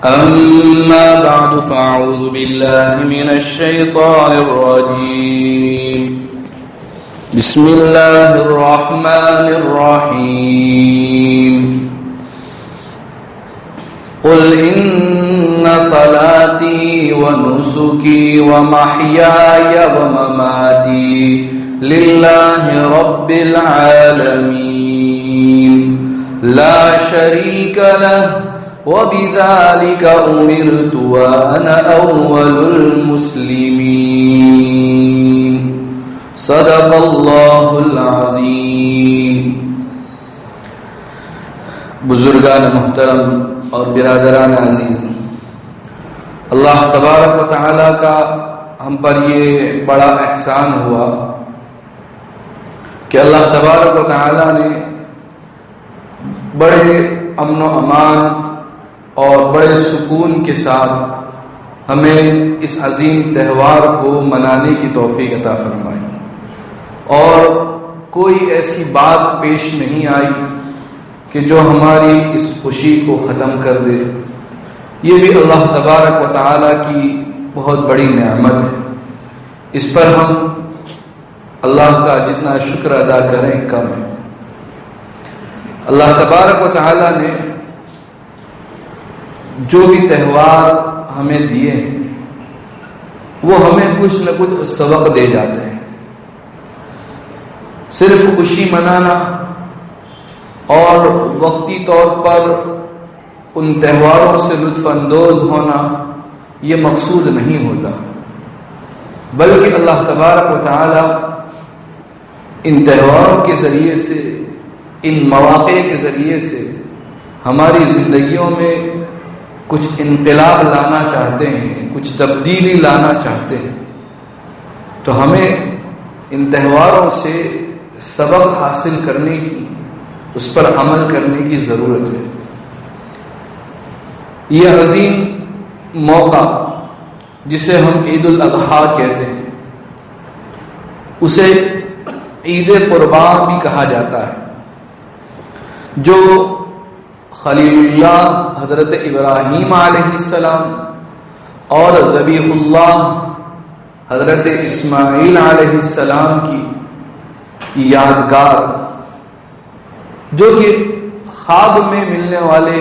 أما بعد فأعوذ بالله من الشيطان الرجيم بسم الله الرحمن الرحيم قل إن صلاتي ونسكي ومحياي ومماتي لله رب العالمين لا شريك له وبذلك أمرت وأنا أول المسلمين صدق الله العظيم. بزرگان محترم اور برادران عزیز، اللہ تبارک و تعالی کا ہم پر یہ بڑا احسان ہوا کہ اللہ تبارک و تعالی نے بڑے امن و امان اور بڑے سکون کے ساتھ ہمیں اس عظیم تہوار کو منانے کی توفیق عطا فرمائی، اور کوئی ایسی بات پیش نہیں آئی کہ جو ہماری اس خوشی کو ختم کر دے. یہ بھی اللہ تبارک و تعالی کی بہت بڑی نعمت ہے. اس پر ہم اللہ کا جتنا شکر ادا کریں کم ہے. اللہ تبارک و تعالی نے جو بھی تہوار ہمیں دیے ہیں وہ ہمیں کچھ نہ کچھ سبق دے جاتے ہیں. صرف خوشی منانا اور وقتی طور پر ان تہواروں سے لطف اندوز ہونا یہ مقصود نہیں ہوتا، بلکہ اللہ تبارک و تعالی ان تہواروں کے ذریعے سے، ان مواقع کے ذریعے سے ہماری زندگیوں میں کچھ انقلاب لانا چاہتے ہیں، کچھ تبدیلی لانا چاہتے ہیں. تو ہمیں ان تہواروں سے سبق حاصل کرنے کی، اس پر عمل کرنے کی ضرورت ہے. یہ عظیم موقع جسے ہم عید الاضحیٰ کہتے ہیں، اسے عید قربان بھی کہا جاتا ہے، جو خلیل اللہ حضرت ابراہیم علیہ السلام اور ذبیح اللہ حضرت اسماعیل علیہ السلام کی یادگار، جو کہ خواب میں ملنے والے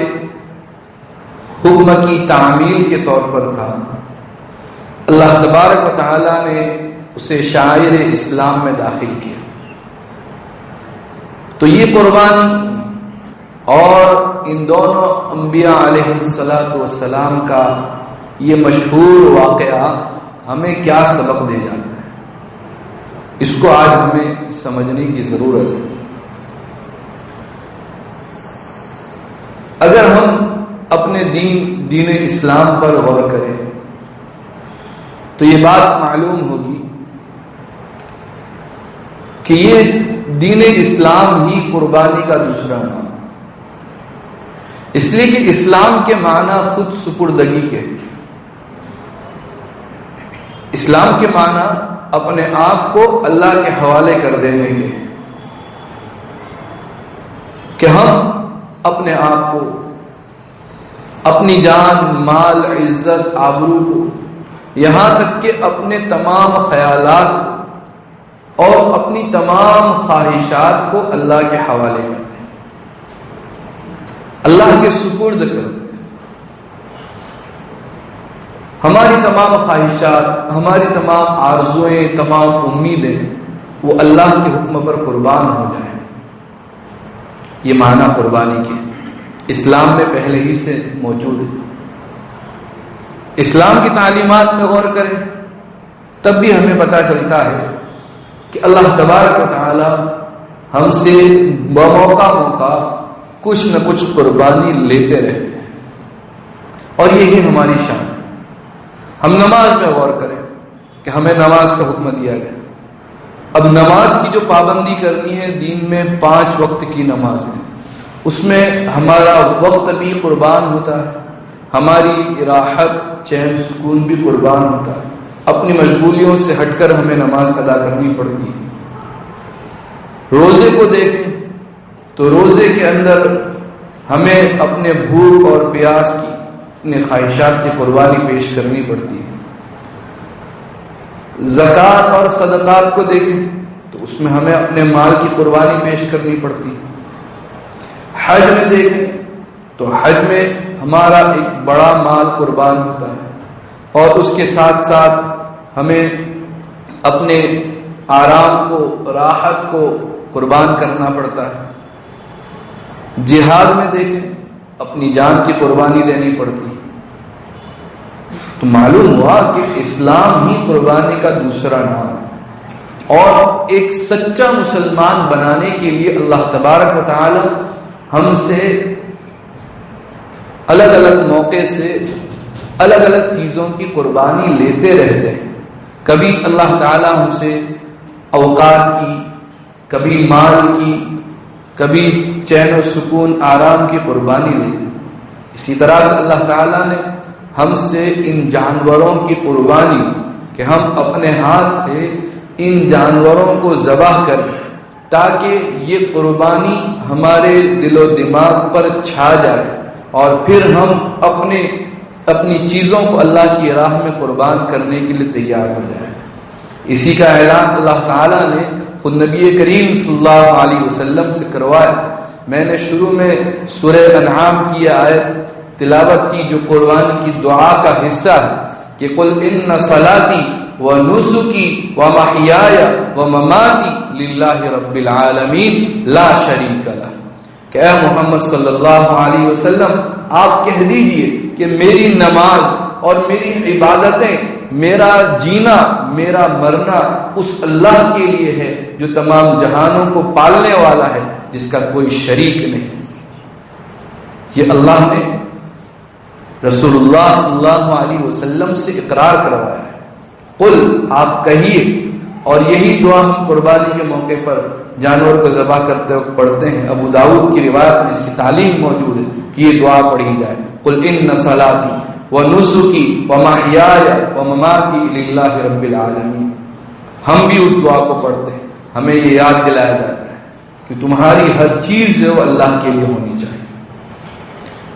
حکم کی تعمیل کے طور پر تھا، اللہ تبارک و تعالی نے اسے شاعر اسلام میں داخل کیا. تو یہ قربانی اور ان دونوں انبیاء علیہ السلام کا یہ مشہور واقعہ ہمیں کیا سبق دے جاتا ہے، اس کو آج ہمیں سمجھنے کی ضرورت ہے. اگر ہم اپنے دین اسلام پر غور کریں تو یہ بات معلوم ہوگی کہ یہ دین اسلام ہی قربانی کا دوسرا نام، اس لیے کہ اسلام کے معنی خود سپردگی کے، اسلام کے معنی اپنے آپ کو اللہ کے حوالے کر دینے کے، کہ ہم اپنے آپ کو، اپنی جان، مال، عزت، آبرو کو، یہاں تک کہ اپنے تمام خیالات اور اپنی تمام خواہشات کو اللہ کے حوالے کر دیں، اللہ کے سپرد کر دیں. ہماری تمام خواہشات، ہماری تمام آرزوئیں، تمام امیدیں وہ اللہ کے حکم پر قربان ہو جائیں. یہ معنی قربانی کے اسلام میں پہلے ہی سے موجود ہے. اسلام کی تعلیمات میں غور کریں تب بھی ہمیں پتہ چلتا ہے کہ اللہ تبارک و تعالی ہم سے بموقع موقع کچھ نہ کچھ قربانی لیتے رہتے ہیں، اور یہی ہماری شان ہے. ہم نماز میں غور کریں کہ ہمیں نماز کا حکم دیا گیا. اب نماز کی جو پابندی کرنی ہے، دین میں 5 وقت کی نماز ہے، اس میں ہمارا وقت بھی قربان ہوتا ہے، ہماری راحت، چین، سکون بھی قربان ہوتا ہے. اپنی مشغولیوں سے ہٹ کر ہمیں نماز ادا کرنی پڑتی ہے. روزے کو دیکھیں تو روزے کے اندر ہمیں اپنے بھوک اور پیاس کی اپنے خواہشات کی قربانی پیش کرنی پڑتی ہے۔ زکوٰۃ اور صدقات کو دیکھیں تو اس میں ہمیں اپنے مال کی قربانی پیش کرنی پڑتی ہے۔ حج میں دیکھیں تو حج میں ہمارا ایک بڑا مال قربان ہوتا ہے، اور اس کے ساتھ ساتھ ہمیں اپنے آرام کو، راحت کو قربان کرنا پڑتا ہے۔ جہاد میں دیکھیں اپنی جان کی قربانی دینی پڑتی ہے۔ تو معلوم ہوا کہ اسلام ہی قربانی کا دوسرا نام ہے، اور ایک سچا مسلمان بنانے کے لیے اللہ تبارک و تعالی ہم سے الگ الگ موقع سے الگ الگ چیزوں کی قربانی لیتے رہتے ہیں۔ کبھی اللہ تعالی ہم سے اوقات کی، کبھی مال کی، کبھی چین و سکون آرام کی قربانی لیتے ہیں۔ اسی طرح سے اللہ تعالی نے ہم سے ان جانوروں کی قربانی، کہ ہم اپنے ہاتھ سے ان جانوروں کو ذبح کریں تاکہ یہ قربانی ہمارے دل و دماغ پر چھا جائے، اور پھر ہم اپنی چیزوں کو اللہ کی راہ میں قربان کرنے کے لیے تیار ہو جائیں۔ اسی کا اعلان اللہ تعالیٰ نے خود نبی کریم صلی اللہ علیہ وسلم سے کروایا۔ میں نے شروع میں سورہ انعام کی آیت تلاوت کی جو قربانی کی دعا کا حصہ ہے کہ قل ان صلاتی ونسکی ومحیای ومماتی للہ رب العالمین لا شریک لہ، کہ اے محمد صلی اللہ علیہ وسلم آپ کہہ دیجئے کہ میری نماز اور میری عبادتیں، میرا جینا، میرا مرنا اس اللہ کے لیے ہے جو تمام جہانوں کو پالنے والا ہے، جس کا کوئی شریک نہیں۔ یہ اللہ نے رسول اللہ صلی اللہ علیہ وسلم سے اقرار کروایا ہے۔ قل، آپ کہیے، اور یہی دعا ہم قربانی کے موقع پر جانور کو ذبح کرتے وقت پڑھتے ہیں۔ ابو داؤد کی روایت میں اس کی تعلیم موجود ہے کہ یہ دعا پڑھی جائے، قل ان صلاتی ونسکی ومحیای ومماتی للہ رب العالمین۔ ہم بھی اس دعا کو پڑھتے ہیں، ہمیں یہ یاد دلایا جاتا ہے کہ تمہاری ہر چیز جو ہے وہ اللہ کے لیے ہونی چاہیے۔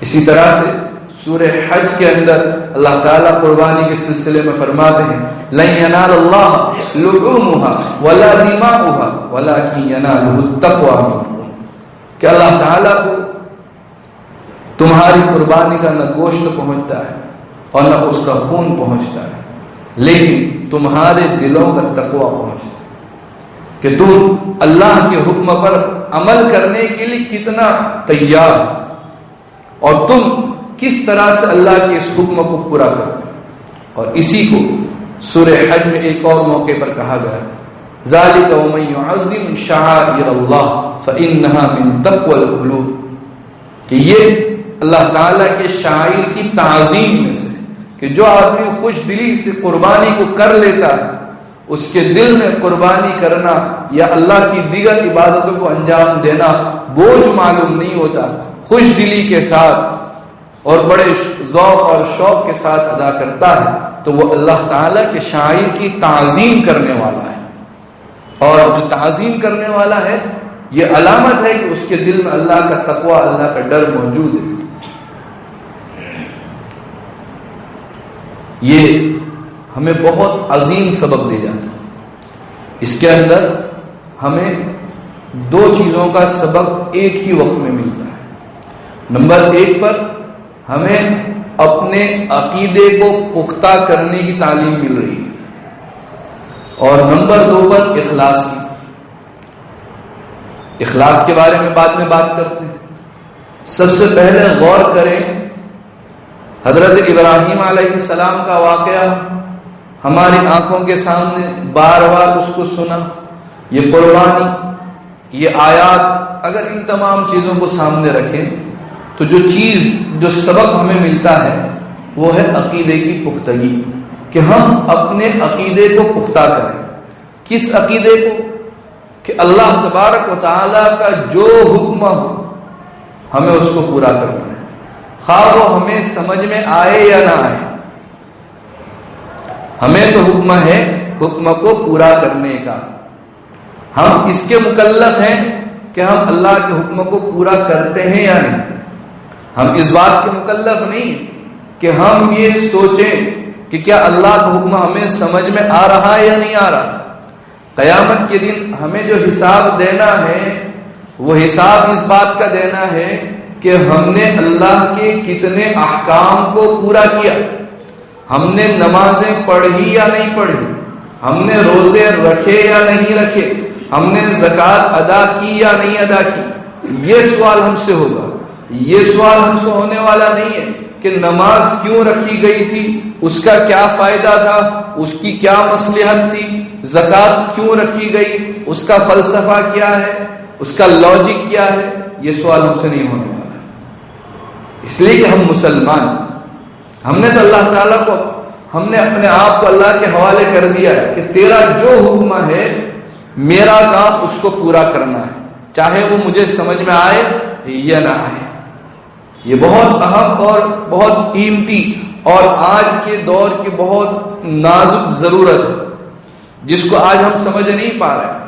اسی طرح سے سورہ حج کے اندر اللہ تعالیٰ قربانی کے سلسلے میں فرماتے ہیں لن ینال اللہ لحومها ولا دماؤها ولکن ینالہ التقوی منکم، کہ اللہ تعالیٰ کو تمہاری قربانی کا نہ گوشت پہنچتا ہے اور نہ اس کا خون پہنچتا ہے، لیکن تمہارے دلوں کا تقوی پہنچتا ہے کہ تم اللہ کے حکم پر عمل کرنے کے لیے کتنا تیار ہو، اور تم کس طرح سے اللہ کے اس حکم کو پورا کرتے ہیں۔ اور اسی کو سورہ حج میں ایک اور موقع پر کہا گیا ہے ذالک ومن یعظم شعائر اللہ فانھا من تقوی القلوب، کہ یہ اللہ تعالیٰ کے شاعر کی تعظیم میں سے، کہ جو آدمی خوش دلی سے قربانی کو کر لیتا ہے، اس کے دل میں قربانی کرنا یا اللہ کی دیگر عبادتوں کو انجام دینا بوجھ معلوم نہیں ہوتا، خوش دلی کے ساتھ اور بڑے ذوق اور شوق کے ساتھ ادا کرتا ہے، تو وہ اللہ تعالیٰ کے شاعر کی تعظیم کرنے والا ہے۔ اور جو تعظیم کرنے والا ہے، یہ علامت ہے کہ اس کے دل میں اللہ کا تقوی، اللہ کا ڈر موجود ہے۔ یہ ہمیں بہت عظیم سبق دے جاتا ہے۔ اس کے اندر ہمیں دو چیزوں کا سبق ایک ہی وقت میں ملتا ہے۔ نمبر ایک پر ہمیں اپنے عقیدے کو پختہ کرنے کی تعلیم مل رہی ہے، اور نمبر دو پر اخلاص کی۔ اخلاص کے بارے میں بعد میں بات کرتے ہیں۔ سب سے پہلے غور کریں، حضرت ابراہیم علیہ السلام کا واقعہ ہماری آنکھوں کے سامنے، بار بار اس کو سنا، یہ قربانی، یہ آیات، اگر ان تمام چیزوں کو سامنے رکھیں تو جو سبق ہمیں ملتا ہے وہ ہے عقیدے کی پختگی، کہ ہم اپنے عقیدے کو پختہ کریں۔ کس عقیدے کو؟ کہ اللہ تبارک و تعالیٰ کا جو حکم ہو ہمیں اس کو پورا کرنا ہے، خواہ وہ ہمیں سمجھ میں آئے یا نہ آئے۔ ہمیں تو حکم ہے حکم کو پورا کرنے کا، ہم اس کے مکلف ہیں کہ ہم اللہ کے حکم کو پورا کرتے ہیں یا نہیں۔ ہم اس بات کے مکلف نہیں کہ ہم یہ سوچیں کہ کیا اللہ کا حکم ہمیں سمجھ میں آ رہا ہے یا نہیں آ رہا. قیامت کے دن ہمیں جو حساب دینا ہے وہ حساب اس بات کا دینا ہے کہ ہم نے اللہ کے کتنے احکام کو پورا کیا. ہم نے نمازیں پڑھی یا نہیں پڑھی, ہم نے روزے رکھے یا نہیں رکھے, ہم نے زکوٰۃ ادا کی یا نہیں ادا کی. یہ سوال ہم سے ہوگا. یہ سوال ہم سے ہونے والا نہیں ہے کہ نماز کیوں رکھی گئی تھی, اس کا کیا فائدہ تھا, اس کی کیا مصلحت تھی, زکوٰۃ کیوں رکھی گئی, اس کا فلسفہ کیا ہے, اس کا لاجک کیا ہے. یہ سوال ہم سے نہیں ہونے والا. اس لیے کہ ہم مسلمان, ہم نے تو اللہ تعالیٰ کو, ہم نے اپنے آپ کو اللہ کے حوالے کر دیا ہے کہ تیرا جو حکم ہے میرا کام اس کو پورا کرنا ہے, چاہے وہ مجھے سمجھ میں آئے یا نہ آئے. یہ بہت اہم اور بہت قیمتی اور آج کے دور کی بہت نازک ضرورت ہے جس کو آج ہم سمجھ نہیں پا رہے.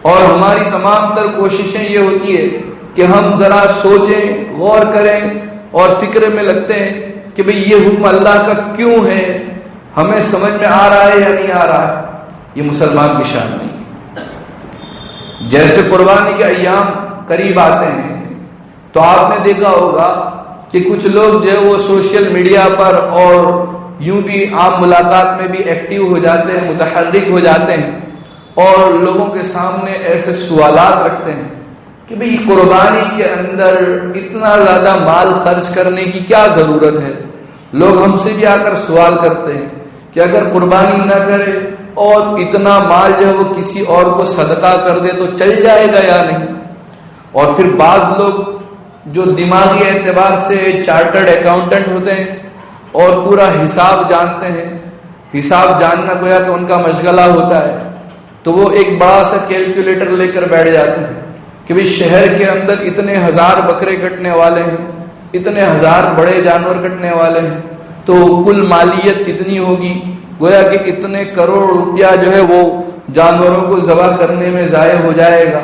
اور ہماری تمام تر کوششیں یہ ہوتی ہے کہ ہم ذرا سوچیں, غور کریں اور فکر میں لگتے ہیں کہ بھئی یہ حکم اللہ کا کیوں ہے, ہمیں سمجھ میں آ رہا ہے یا نہیں آ رہا ہے. یہ مسلمان کی شان نہیں. جیسے قربانی کے ایام قریب آتے ہیں تو آپ نے دیکھا ہوگا کہ کچھ لوگ جو ہے وہ سوشل میڈیا پر اور یوں بھی عام ملاقات میں بھی ایکٹیو ہو جاتے ہیں, متحرک ہو جاتے ہیں اور لوگوں کے سامنے ایسے سوالات رکھتے ہیں کہ بھئی قربانی کے اندر اتنا زیادہ مال خرچ کرنے کی کیا ضرورت ہے. لوگ ہم سے بھی آ کر سوال کرتے ہیں کہ اگر قربانی نہ کرے اور اتنا مال جو ہے وہ کسی اور کو صدقہ کر دے تو چل جائے گا یا نہیں. اور پھر بعض لوگ جو دماغی اعتبار سے چارٹرڈ اکاؤنٹنٹ ہوتے ہیں اور پورا حساب جانتے ہیں, حساب جاننا گویا کہ ان کا مشغلہ ہوتا ہے, تو وہ ایک بڑا سا کیلکولیٹر لے کر بیٹھ جاتے ہیں کہ بھئی شہر کے اندر اتنے ہزار بکرے کٹنے والے ہیں, اتنے ہزار بڑے جانور کٹنے والے ہیں, تو کل مالیت اتنی ہوگی. گویا کہ اتنے کروڑ روپیہ جو ہے وہ جانوروں کو ذبح کرنے میں ضائع ہو جائے گا.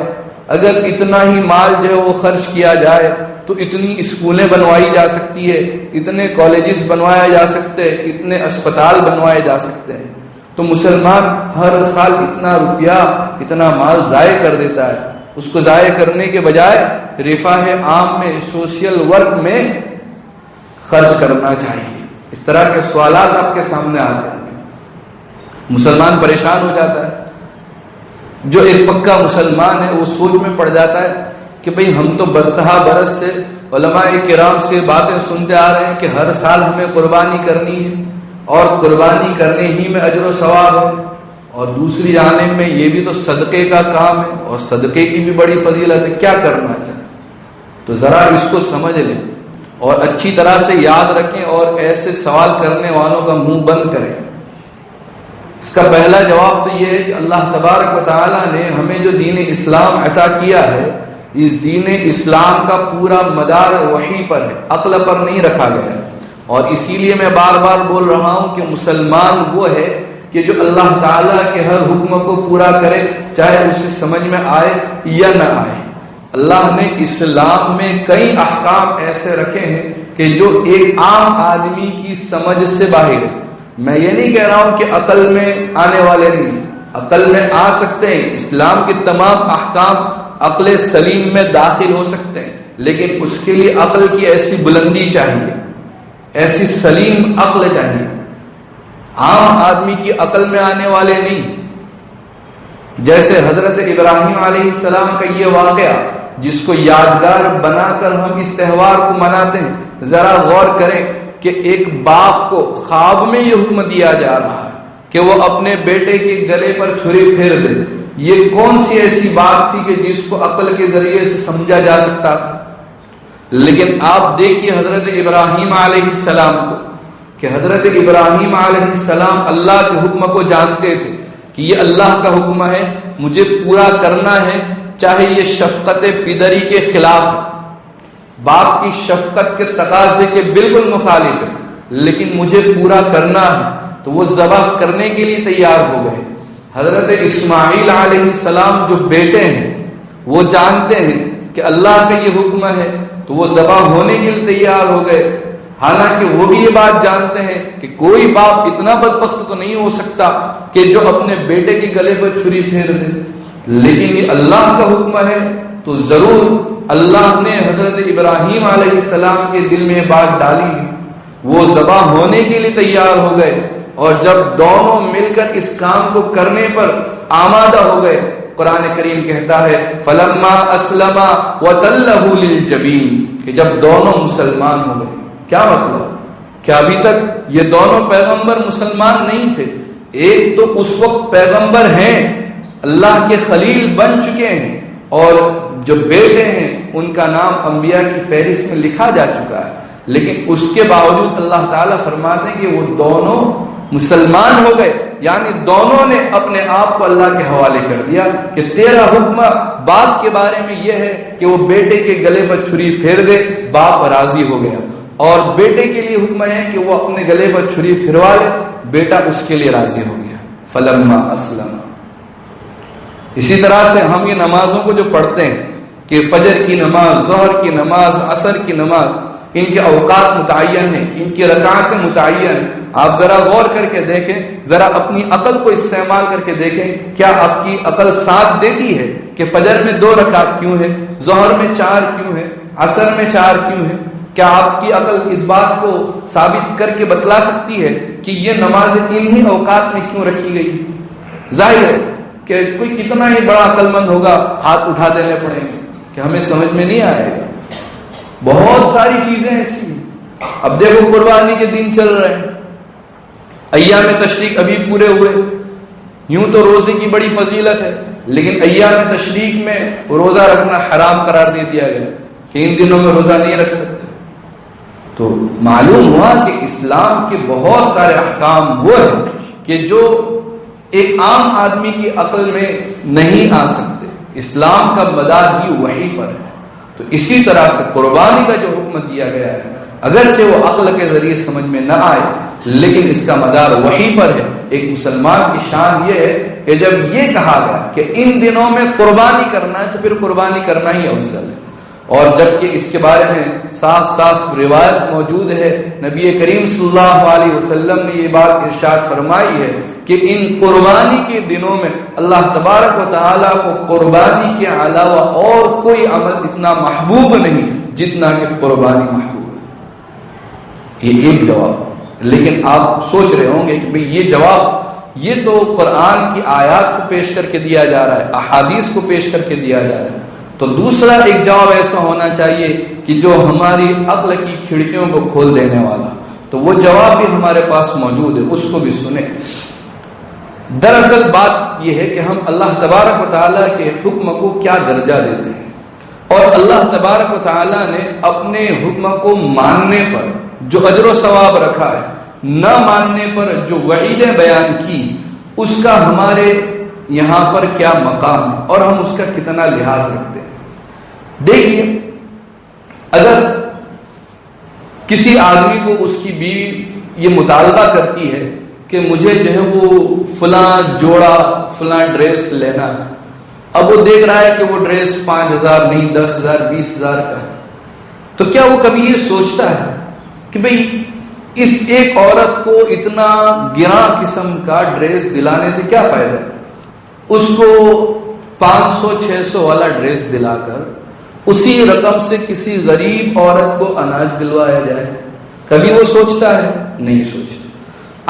اگر اتنا ہی مال جو ہے وہ خرچ کیا جائے تو اتنی اسکولیں بنوائی جا سکتی ہے, اتنے کالجز بنوائے جا سکتے ہیں, اتنے اسپتال بنوائے جا سکتے ہیں. تو مسلمان ہر سال اتنا روپیہ, اتنا مال ضائع کر دیتا ہے. اس کو ضائع کرنے کے بجائے رفاہ عام میں, سوشل ورک میں خرچ کرنا چاہیے. اس طرح کے سوالات آپ کے سامنے آتے ہیں, مسلمان پریشان ہو جاتا ہے. جو ایک پکا مسلمان ہے وہ سوچ میں پڑ جاتا ہے کہ بھئی ہم تو برسہ برس سے علماء کرام سے باتیں سنتے آ رہے ہیں کہ ہر سال ہمیں قربانی کرنی ہے اور قربانی کرنے ہی میں اجر و ثواب ہے, اور دوسری جانب میں یہ بھی تو صدقے کا کام ہے اور صدقے کی بھی بڑی فضیلت ہے. کیا کرنا چاہیے؟ تو ذرا اس کو سمجھ لیں اور اچھی طرح سے یاد رکھیں اور ایسے سوال کرنے والوں کا منہ بند کریں. اس کا پہلا جواب تو یہ ہے کہ اللہ تبارک و تعالیٰ نے ہمیں جو دین اسلام عطا کیا ہے, اس دین اسلام کا پورا مدار وحی پر ہے, عقل پر نہیں رکھا گیا. اور اسی لیے میں بار بار بول رہا ہوں کہ مسلمان وہ ہے کہ جو اللہ تعالیٰ کے ہر حکم کو پورا کرے, چاہے اسے سمجھ میں آئے یا نہ آئے. اللہ نے اسلام میں کئی احکام ایسے رکھے ہیں کہ جو ایک عام آدمی کی سمجھ سے باہر ہے. میں یہ نہیں کہہ رہا ہوں کہ عقل میں آنے والے نہیں, عقل میں آ سکتے ہیں. اسلام کے تمام احکام عقل سلیم میں داخل ہو سکتے ہیں, لیکن اس کے لیے عقل کی ایسی بلندی چاہیے, ایسی سلیم عقل چاہیے. عام آدمی کی عقل میں آنے والے نہیں. جیسے حضرت ابراہیم علیہ السلام کا یہ واقعہ جس کو یادگار بنا کر ہم اس تہوار کو مناتے ہیں, ذرا غور کریں کہ ایک باپ کو خواب میں یہ حکم دیا جا رہا ہے کہ وہ اپنے بیٹے کے گلے پر چھری پھیر دے. یہ کون سی ایسی بات تھی کہ جس کو عقل کے ذریعے سے سمجھا جا سکتا تھا؟ لیکن آپ دیکھیے حضرت ابراہیم علیہ السلام کو کہ حضرت ابراہیم علیہ السلام اللہ کے حکم کو جانتے تھے کہ یہ اللہ کا حکم ہے, مجھے پورا کرنا ہے, چاہے یہ شفقت پدری کے خلاف ہے, باپ کی شفقت کے تقاضے کے بالکل مخالف ہے, لیکن مجھے پورا کرنا ہے. تو وہ ذبح کرنے کے لیے تیار ہو گئے. حضرت اسماعیل علیہ السلام جو بیٹے ہیں وہ جانتے ہیں کہ اللہ کا یہ حکم ہے, تو وہ ذبح ہونے کے لیے تیار ہو گئے. حالانکہ وہ بھی یہ بات جانتے ہیں کہ کوئی باپ اتنا بدبخت تو نہیں ہو سکتا کہ جو اپنے بیٹے کے گلے پر چھری پھیر دے، لیکن یہ اللہ کا حکم ہے تو ضرور اللہ نے حضرت ابراہیم علیہ السلام کے دل میں بات ڈالی، وہ ذبح ہونے کے لیے تیار ہو گئے، اور جب دونوں مل کر اس کام کو کرنے پر آمادہ ہو گئے، قرآن کریم کہتا ہے فلما اسلما وتلہ للجبین، کہ جب دونوں مسلمان ہو گئے۔ کیا مطلب کہ ابھی تک یہ دونوں پیغمبر مسلمان نہیں تھے، ایک تو اس وقت پیغمبر ہیں، اللہ کے خلیل بن چکے ہیں، اور جو بیٹے ہیں ان کا نام انبیاء کی فہرست میں لکھا جا چکا ہے، لیکن اس کے باوجود اللہ تعالیٰ فرماتے ہیں کہ وہ دونوں مسلمان ہو گئے، یعنی دونوں نے اپنے آپ کو اللہ کے حوالے کر دیا کہ تیرا حکم باپ کے بارے میں یہ ہے کہ وہ بیٹے کے گلے پر چھری پھیر دے، باپ راضی ہو گیا، اور بیٹے کے لیے حکم ہے کہ وہ اپنے گلے پر چھری پھروا لے، بیٹا اس کے لیے راضی ہو گیا۔ فلما اسلم، اسی طرح سے ہم یہ نمازوں کو جو پڑھتے ہیں کہ فجر کی نماز، ظہر کی نماز، عصر کی نماز، ان کے اوقات متعین ہیں، ان کی رکعتیں متعین۔ آپ ذرا غور کر کے دیکھیں، ذرا اپنی عقل کو استعمال کر کے دیکھیں، کیا آپ کی عقل ساتھ دیتی ہے کہ فجر میں 2 رکعت کیوں ہے، ظہر میں 4 کیوں ہے، عصر میں 4 کیوں ہے؟ کیا آپ کی عقل اس بات کو ثابت کر کے بتلا سکتی ہے کہ یہ نماز انہی اوقات میں کیوں رکھی گئی؟ ظاہر ہے کہ کوئی کتنا ہی بڑا عقل مند ہوگا، ہاتھ اٹھا دینے پڑیں گے کہ ہمیں سمجھ میں نہیں آئے گا۔ بہت ساری چیزیں ایسی ہیں۔ اب دیکھو قربانی کے دن چل رہے ہیں، ایام تشریق ابھی پورے ہوئے، یوں تو روزے کی بڑی فضیلت ہے، لیکن ایام تشریق میں روزہ رکھنا حرام قرار دے دیا گیا کہ ان دنوں میں روزہ نہیں رکھ سکتے۔ تو معلوم ہوا کہ اسلام کے بہت سارے احکام وہ ہیں کہ جو ایک عام آدمی کی عقل میں نہیں آ سکتے، اسلام کا مدار ہی وہی پر ہے۔ تو اسی طرح سے قربانی کا جو حکم دیا گیا ہے، اگرچہ وہ عقل کے ذریعے سمجھ میں نہ آئے، لیکن اس کا مدار وہی پر ہے۔ ایک مسلمان کی شان یہ ہے کہ جب یہ کہا گیا کہ ان دنوں میں قربانی کرنا ہے تو پھر قربانی کرنا ہی افضل ہے، اور جبکہ اس کے بارے میں صاف صاف روایت موجود ہے، نبی کریم صلی اللہ علیہ وسلم نے یہ بات ارشاد فرمائی ہے کہ ان قربانی کے دنوں میں اللہ تبارک و تعالیٰ کو قربانی کے علاوہ اور کوئی عمل اتنا محبوب نہیں جتنا کہ قربانی محبوب ہے۔ یہ ایک جواب، لیکن آپ سوچ رہے ہوں گے کہ بھئی یہ جواب یہ تو قرآن کی آیات کو پیش کر کے دیا جا رہا ہے، احادیث کو پیش کر کے دیا جا رہا ہے، تو دوسرا ایک جواب ایسا ہونا چاہیے کہ جو ہماری عقل کی کھڑکیوں کو کھول دینے والا، تو وہ جواب بھی ہمارے پاس موجود ہے، اس کو بھی سنیں۔ دراصل بات یہ ہے کہ ہم اللہ تبارک و تعالیٰ کے حکم کو کیا درجہ دیتے ہیں، اور اللہ تبارک و تعالیٰ نے اپنے حکم کو ماننے پر جو اجر و ثواب رکھا ہے، نہ ماننے پر جو وعیدیں بیان کی، اس کا ہمارے یہاں پر کیا مقام ہے اور ہم اس کا کتنا لحاظ رکھتے ہیں۔ دیکھیے، اگر کسی آدمی کو اس کی بیوی یہ مطالبہ کرتی ہے کہ مجھے جو ہے وہ فلاں جوڑا فلاں ڈریس لینا ہے، اب وہ دیکھ رہا ہے کہ وہ ڈریس 5,000 نہیں 10,000 20,000 کا ہے، تو کیا وہ کبھی یہ سوچتا ہے کہ بھئی اس ایک عورت کو اتنا گراں قسم کا ڈریس دلانے سے کیا فائدہ؟ اس کو 500-600 والا ڈریس دلا کر اسی رقم سے کسی غریب عورت کو اناج دلوایا جائے، کبھی وہ سوچتا ہے؟ نہیں سوچتا۔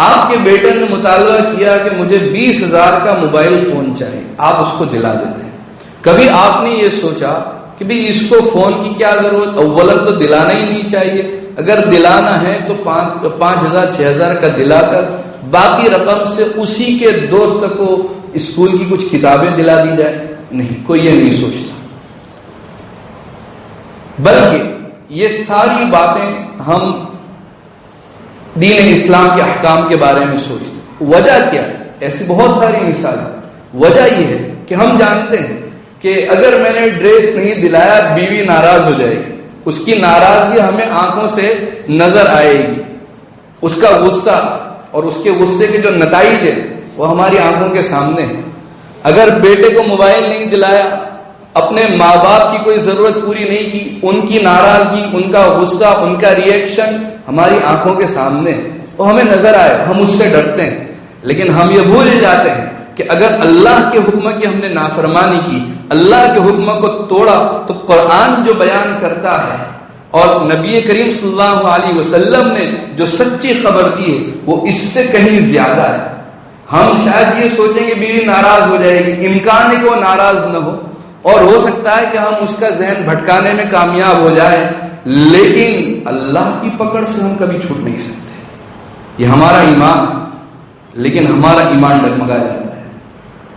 آپ کے بیٹے نے مطالبہ کیا کہ مجھے 20,000 کا موبائل فون چاہیے، آپ اس کو دلا دیتے ہیں، کبھی آپ نے یہ سوچا کہ بھئی اس کو فون کی کیا ضرورت؟ اولاً تو دلانا ہی نہیں چاہیے، اگر دلانا ہے تو 5,000-6,000 کا دلا کر باقی رقم سے اسی کے دوست کو اسکول کی کچھ کتابیں دلا دی جائے؟ نہیں، کوئی یہ نہیں سوچتا۔ بلکہ یہ ساری باتیں ہم دین اسلام کے احکام کے بارے میں سوچتے ہیں۔ وجہ کیا ہے؟ ایسی بہت ساری مثالیں۔ وجہ یہ ہے کہ ہم جانتے ہیں کہ اگر میں نے ڈریس نہیں دلایا بیوی ناراض ہو جائے گی، اس کی ناراضگی ہمیں آنکھوں سے نظر آئے گی، اس کا غصہ اور اس کے غصے کے جو نتائج ہیں وہ ہماری آنکھوں کے سامنے ہیں۔ اگر بیٹے کو موبائل نہیں دلایا، اپنے ماں باپ کی کوئی ضرورت پوری نہیں کی، ان کی ناراضگی، ان کا غصہ، ان کا ریئیکشن ہماری آنکھوں کے سامنے وہ ہمیں نظر آئے، ہم اس سے ڈرتے ہیں، لیکن ہم یہ بھول جاتے ہیں کہ اگر اللہ کے حکم کی ہم نے نافرمانی کی، اللہ کے حکم کو توڑا، تو قرآن جو بیان کرتا ہے اور نبی کریم صلی اللہ علیہ وسلم نے جو سچی خبر دی ہے وہ اس سے کہیں زیادہ ہے۔ ہم شاید یہ سوچیں کہ بیوی ناراض ہو جائے گی، امکان ہے کہ وہ ناراض نہ ہو، اور ہو سکتا ہے کہ ہم اس کا ذہن بھٹکانے میں کامیاب ہو جائیں، لیکن اللہ کی پکڑ سے ہم کبھی چھوٹ نہیں سکتے۔ یہ ہمارا ایمان، لیکن ہمارا ایمان ڈگمگا جاتا ہے۔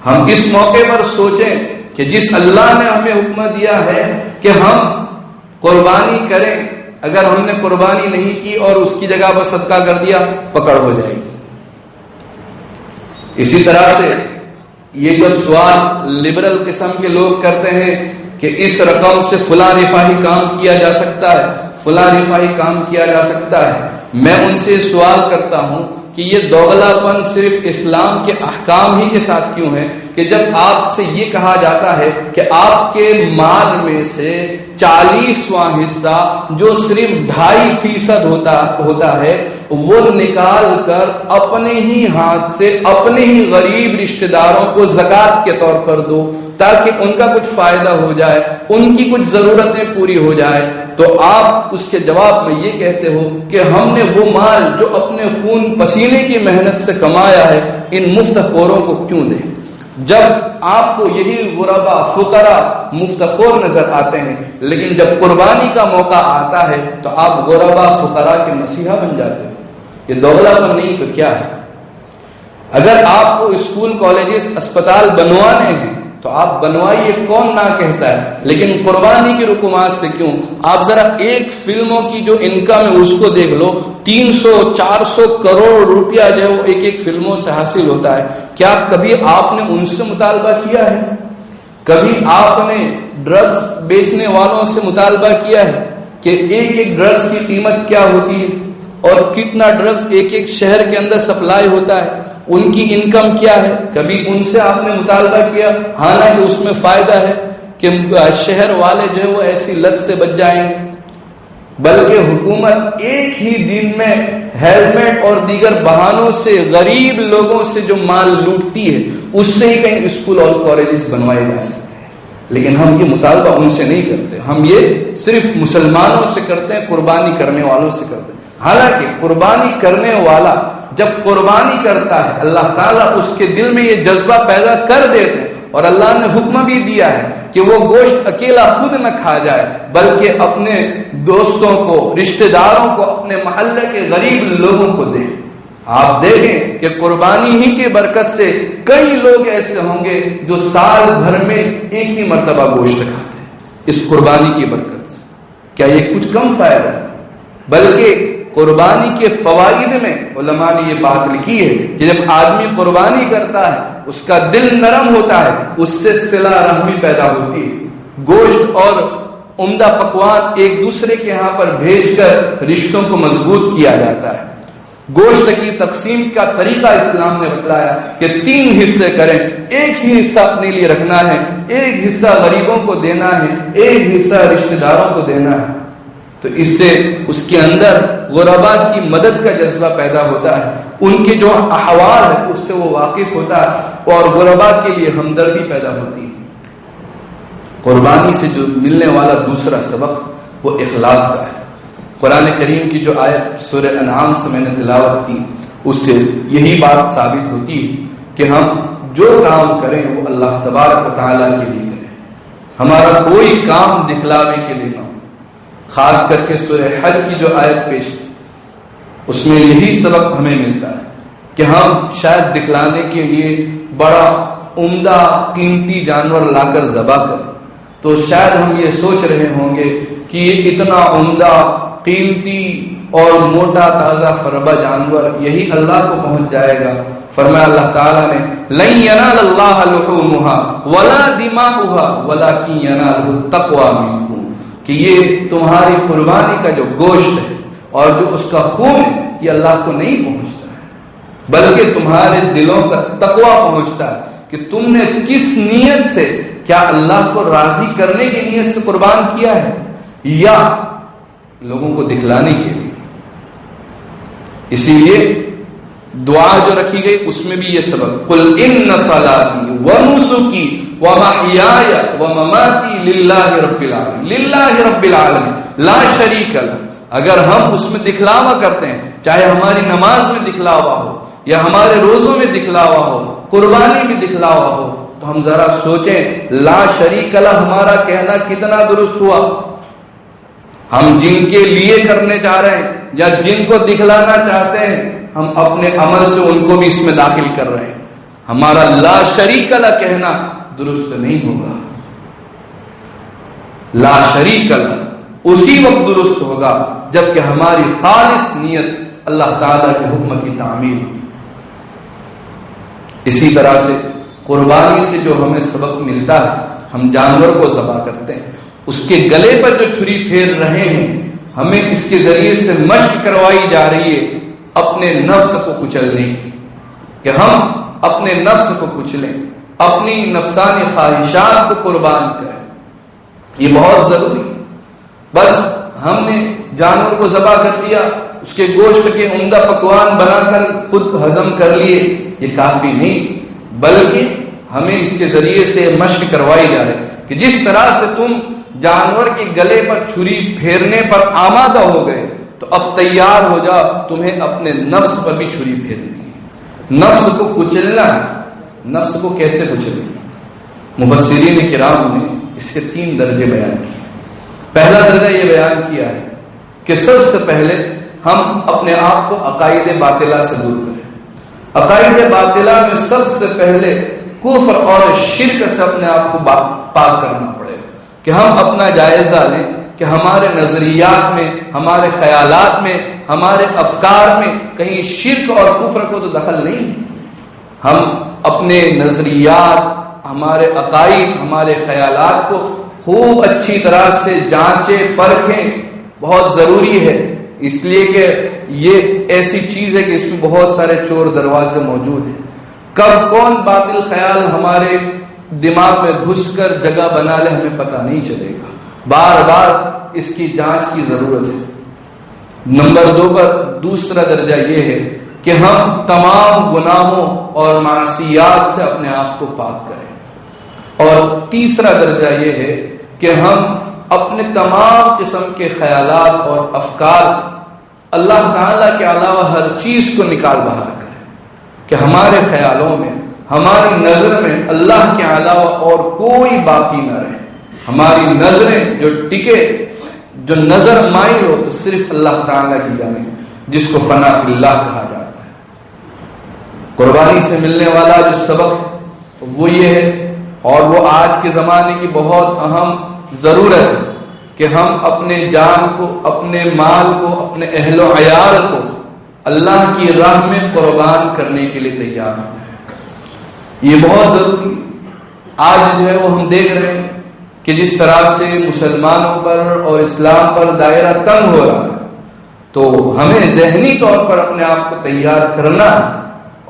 ہم اس موقع پر سوچیں کہ جس اللہ نے ہمیں حکم دیا ہے کہ ہم قربانی کریں، اگر ہم نے قربانی نہیں کی اور اس کی جگہ پر صدقہ کر دیا، پکڑ ہو جائے گی۔ اسی طرح سے یہ جو سوال لبرل قسم کے لوگ کرتے ہیں کہ اس رقم سے فلاں رفاہی کام کیا جا سکتا ہے، فلاں رفاہی کام کیا جا سکتا ہے، میں ان سے سوال کرتا ہوں کہ یہ دوغلا پن صرف اسلام کے احکام ہی کے ساتھ کیوں ہے کہ جب آپ سے یہ کہا جاتا ہے کہ آپ کے مال میں سے 40واں حصہ جو صرف 2.5% ہوتا ہے وہ نکال کر اپنے ہی ہاتھ سے اپنے ہی غریب رشتہ داروں کو زکوٰۃ کے طور پر دو تاکہ ان کا کچھ فائدہ ہو جائے، ان کی کچھ ضرورتیں پوری ہو جائے، تو آپ اس کے جواب میں یہ کہتے ہو کہ ہم نے وہ مال جو اپنے خون پسینے کی محنت سے کمایا ہے ان مفت خوروں کو کیوں دیں؟ جب آپ کو یہی غربا فقراء مفت خور نظر آتے ہیں، لیکن جب قربانی کا موقع آتا ہے تو آپ غربا فقراء کے مسیحا بن جاتے ہیں۔ یہ دوغلا پن نہیں تو کیا ہے؟ اگر آپ کو اسکول، کالجز، اسپتال بنوانے ہیں تو آپ بنوائیے، کون نہ کہتا ہے، لیکن قربانی کی رقومات سے کیوں؟ آپ ذرا ایک فلموں کی جو انکم ہے اس کو دیکھ لو، 300-400 کروڑ روپیہ جو ہے وہ ایک فلموں سے حاصل ہوتا ہے۔ کیا کبھی آپ نے ان سے مطالبہ کیا ہے؟ کبھی آپ نے ڈرگز بیچنے والوں سے مطالبہ کیا ہے کہ ایک ڈرگز کی قیمت کیا ہوتی ہے اور کتنا ڈرگز ایک شہر کے اندر سپلائی ہوتا ہے، ان کی انکم کیا ہے؟ کبھی ان سے آپ نے مطالبہ کیا؟ حالانکہ اس میں فائدہ ہے کہ شہر والے جو ہے وہ ایسی لت سے بچ جائیں گے، بلکہ حکومت ایک ہی دن میں ہیلمٹ اور دیگر بہانوں سے غریب لوگوں سے جو مال لوٹتی ہے اس سے ہی کہیں اسکول اور کالجز بنوائے جا سکتے ہیں، لیکن ہم یہ مطالبہ ان سے نہیں کرتے، ہم یہ صرف مسلمانوں سے کرتے ہیں، قربانی کرنے والوں سے کرتے ہیں۔ حالانکہ قربانی کرنے والا جب قربانی کرتا ہے اللہ تعالیٰ اس کے دل میں یہ جذبہ پیدا کر دیتے ہیں، اور اللہ نے حکم بھی دیا ہے کہ وہ گوشت اکیلا خود نہ کھا جائے بلکہ اپنے دوستوں کو، رشتہ داروں کو، اپنے محلے کے غریب لوگوں کو دے۔ آپ دیکھیں کہ قربانی ہی کی برکت سے کئی لوگ ایسے ہوں گے جو سال بھر میں ایک ہی مرتبہ گوشت کھاتے ہیں اس قربانی کی برکت سے۔ کیا یہ کچھ کم فائدہ ہے؟ بلکہ قربانی کے فوائد میں علماء نے یہ بات لکھی ہے کہ جب آدمی قربانی کرتا ہے اس کا دل نرم ہوتا ہے، اس سے صلہ رحمی پیدا ہوتی ہے، گوشت اور عمدہ پکوان ایک دوسرے کے ہاں پر بھیج کر رشتوں کو مضبوط کیا جاتا ہے۔ گوشت کی تقسیم کا طریقہ اسلام نے بتلایا کہ 3 حصے کریں، ایک ہی حصہ اپنے لیے رکھنا ہے، ایک حصہ غریبوں کو دینا ہے، ایک حصہ رشتہ داروں کو دینا ہے۔ تو اس سے اس کے اندر غربا کی مدد کا جذبہ پیدا ہوتا ہے، ان کے جو احوال ہے اس سے وہ واقف ہوتا ہے اور غربا کے لیے ہمدردی پیدا ہوتی ہے۔ قربانی سے جو ملنے والا دوسرا سبق وہ اخلاص کا ہے۔ قرآن کریم کی جو آیت سورہ انعام سے میں نے تلاوت کی اس سے یہی بات ثابت ہوتی ہے کہ ہم جو کام کریں وہ اللہ تبارک و تعالیٰ کے لیے کریں، ہمارا کوئی کام دکھلاوے کے لیے نہ ہو۔ خاص کر کے سورہ حج کی جو آیت پیش کی اس میں یہی سبق ہمیں ملتا ہے کہ ہم شاید دکھلانے کے لیے بڑا عمدہ قیمتی جانور لا کر ذبح کریں تو شاید ہم یہ سوچ رہے ہوں گے کہ یہ اتنا عمدہ، قیمتی اور موٹا تازہ فربا جانور یہی اللہ کو پہنچ جائے گا۔ فرمایا اللہ تعالیٰ نے لن ینال اللہ لحومها ولا دماؤها ولکن ینالہ التقوی منکم، کہ یہ تمہاری قربانی کا جو گوشت ہے اور جو اس کا خون ہے یہ اللہ کو نہیں پہنچتا ہے بلکہ تمہارے دلوں کا تقوی پہنچتا ہے کہ تم نے کس نیت سے کیا اللہ کو راضی کرنے کی نیت سے قربان کیا ہے یا لوگوں کو دکھلانے کے لیے؟ اسی لیے دعا جو رکھی گئی اس میں بھی یہ سبب، قل ان صلاتی ونسکی ومحیای ومماتی للہ رب العالمین، للہ رب العالمین لا شریک لہ۔ اگر ہم اس میں دکھلاوا کرتے ہیں، چاہے ہماری نماز میں دکھلاوا ہو یا ہمارے روزوں میں دکھلاوا ہو، قربانی میں دکھلاوا ہو، تو ہم ذرا سوچیں لا شریک لہ ہمارا کہنا کتنا درست ہوا۔ ہم جن کے لیے کرنے چاہ رہے ہیں یا جن کو دکھلانا چاہتے ہیں، ہم اپنے عمل سے ان کو بھی اس میں داخل کر رہے ہیں۔ ہمارا لا شریک لہ کہنا درست نہیں ہوگا۔ لا شریک لہ اسی وقت درست ہوگا جبکہ ہماری خالص نیت اللہ تعالیٰ کے حکم کی تعمیل ہوگی۔ اسی طرح سے قربانی سے جو ہمیں سبق ملتا ہے، ہم جانور کو ذبح کرتے ہیں، اس کے گلے پر جو چھری پھیر رہے ہیں، ہمیں اس کے ذریعے سے مشق کروائی جا رہی ہے اپنے نفس کو کچلنے کی، کہ ہم اپنے نفس کو کچلیں، اپنی نفسانی خواہشات کو قربان کریں۔ یہ بہت ضروری ہے۔ بس ہم نے جانور کو ذبح کر دیا، اس کے گوشت کے عمدہ پکوان بنا کر خود ہضم کر لیے، یہ کافی نہیں، بلکہ ہمیں اس کے ذریعے سے مشق کروائی جا رہی ہے کہ جس طرح سے تم جانور کے گلے پر چھری پھیرنے پر آمادہ ہو گئے، تو اب تیار ہو جا، تمہیں اپنے نفس پر بھی چھری پھیرنی ہے، نفس کو کچلنا ہے۔ نفس کو کیسے کچلنا؟ مفسرین کرام نے اس کے 3 درجے بیان کیے۔ پہلا درجہ یہ بیان کیا ہے کہ سب سے پہلے ہم اپنے آپ کو عقائد باطلہ سے دور کریں۔ عقائد باطلہ میں سب سے پہلے کفر اور شرک سے اپنے آپ کو پاک کرنا پڑے، کہ ہم اپنا جائزہ لیں کہ ہمارے نظریات میں، ہمارے خیالات میں، ہمارے افکار میں کہیں شرک اور کفر کو تو دخل نہیں۔ ہم اپنے نظریات، ہمارے عقائد، ہمارے خیالات کو خوب اچھی طرح سے جانچیں پرکھیں، بہت ضروری ہے، اس لیے کہ یہ ایسی چیز ہے کہ اس میں بہت سارے چور دروازے موجود ہیں۔ کب کون باطل خیال ہمارے دماغ میں گھس کر جگہ بنا لے ہمیں پتہ نہیں چلے گا، بار بار اس کی جانچ کی ضرورت ہے۔ نمبر 2 پر دوسرا درجہ یہ ہے کہ ہم تمام گناہوں اور معصیات سے اپنے آپ کو پاک کریں، اور تیسرا درجہ یہ ہے کہ ہم اپنے تمام قسم کے خیالات اور افکار اللہ تعالیٰ کے علاوہ ہر چیز کو نکال باہر کریں، کہ ہمارے خیالوں میں، ہماری نظر میں اللہ کے علاوہ اور کوئی باقی نہ رہے۔ ہماری نظریں جو ٹکے، جو نظر مائل ہو تو صرف اللہ تعالیٰ کی جانب، جس کو فنا فی اللہ کہا جاتا ہے۔ قربانی سے ملنے والا جو سبق وہ یہ ہے، اور وہ آج کے زمانے کی بہت اہم ضرورت ہے کہ ہم اپنے جان کو، اپنے مال کو، اپنے اہل و عیال کو اللہ کی راہ میں قربان کرنے کے لیے تیار ہیں۔ یہ بہت ضروری ہے۔ آج جو ہے وہ ہم دیکھ رہے ہیں کہ جس طرح سے مسلمانوں پر اور اسلام پر دائرہ تنگ ہو رہا ہے، تو ہمیں ذہنی طور پر اپنے آپ کو تیار کرنا ہے،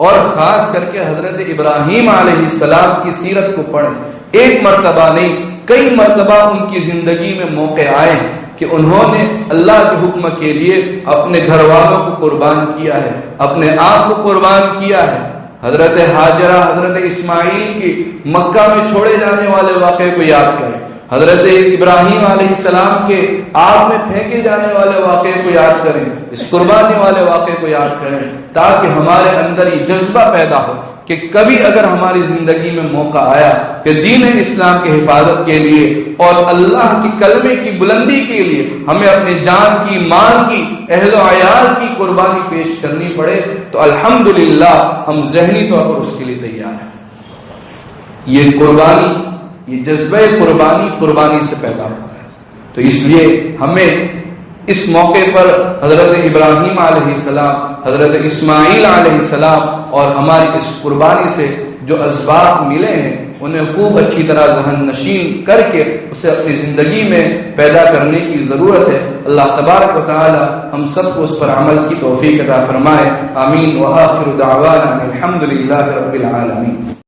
اور خاص کر کے حضرت ابراہیم علیہ السلام کی سیرت کو پڑھیں۔ ایک مرتبہ نہیں، کئی مرتبہ ان کی زندگی میں موقع آئے کہ انہوں نے اللہ کے حکم کے لیے اپنے گھر والوں کو قربان کیا ہے، اپنے آپ کو قربان کیا ہے۔ حضرت ہاجرہ، حضرت اسماعیل کی مکہ میں چھوڑے جانے والے واقعے کو یاد کریں، حضرت ابراہیم علیہ السلام کے آگ میں پھینکے جانے والے واقعے کو یاد کریں، اس قربانی والے واقعے کو یاد کریں، تاکہ ہمارے اندر یہ جذبہ پیدا ہو کہ کبھی اگر ہماری زندگی میں موقع آیا کہ دین اسلام کی حفاظت کے لیے اور اللہ کی کلمے کی بلندی کے لیے ہمیں اپنی جان کی، مال کی، اہل و عیال کی قربانی پیش کرنی پڑے، تو الحمدللہ ہم ذہنی طور پر اس کے لیے تیار ہیں۔ یہ قربانی، یہ جذبہ قربانی سے پیدا ہوتا ہے۔ تو اس لیے ہمیں اس موقع پر حضرت ابراہیم علیہ السلام، حضرت اسماعیل علیہ السلام اور ہماری اس قربانی سے جو اسباب ملے ہیں انہیں خوب اچھی طرح ذہن نشین کر کے اسے اپنی زندگی میں پیدا کرنے کی ضرورت ہے۔ اللہ تبارک و تعالی ہم سب کو اس پر عمل کی توفیق عطا فرمائے، آمین۔ وآخر دعوانا الحمد للہ رب العالمین۔